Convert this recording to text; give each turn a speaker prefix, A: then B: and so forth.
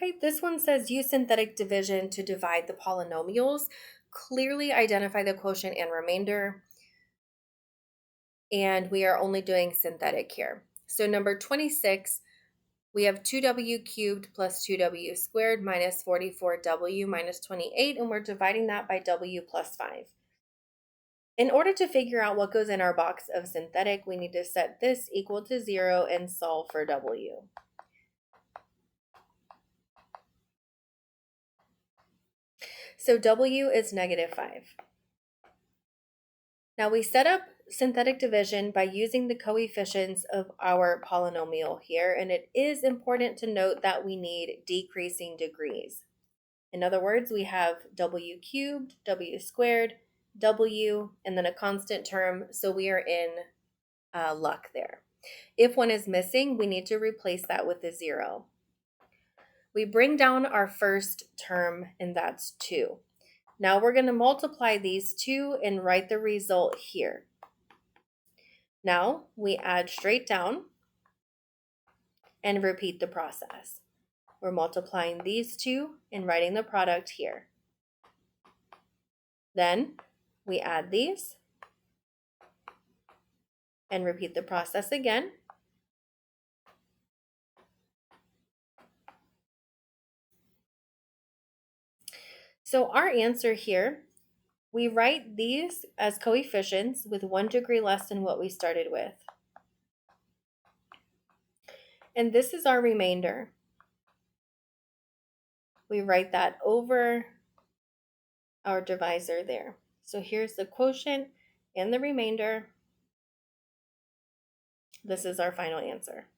A: Okay, this one says use synthetic division to divide the polynomials. Clearly identify the quotient and remainder. And we are only doing synthetic here. So number 26, we have 2w cubed plus 2w squared minus 44w minus 28, and we're dividing that by w plus 5. In order to figure out what goes in our box of synthetic, we need to set this equal to 0 and solve for w. So w is -5. Now we set up synthetic division by using the coefficients of our polynomial here, and it is important to note that we need decreasing degrees. In other words, we have w cubed, w squared, w, and then a constant term, so we are in luck there. If one is missing, we need to replace that with a 0. We bring down our first term, and that's 2. Now we're going to multiply these two and write the result here. Now we add straight down and repeat the process. We're multiplying these two and writing the product here. Then we add these and repeat the process again. So our answer here, we write these as coefficients with 1 degree less than what we started with. And this is our remainder. We write that over our divisor there. So here's the quotient and the remainder. This is our final answer.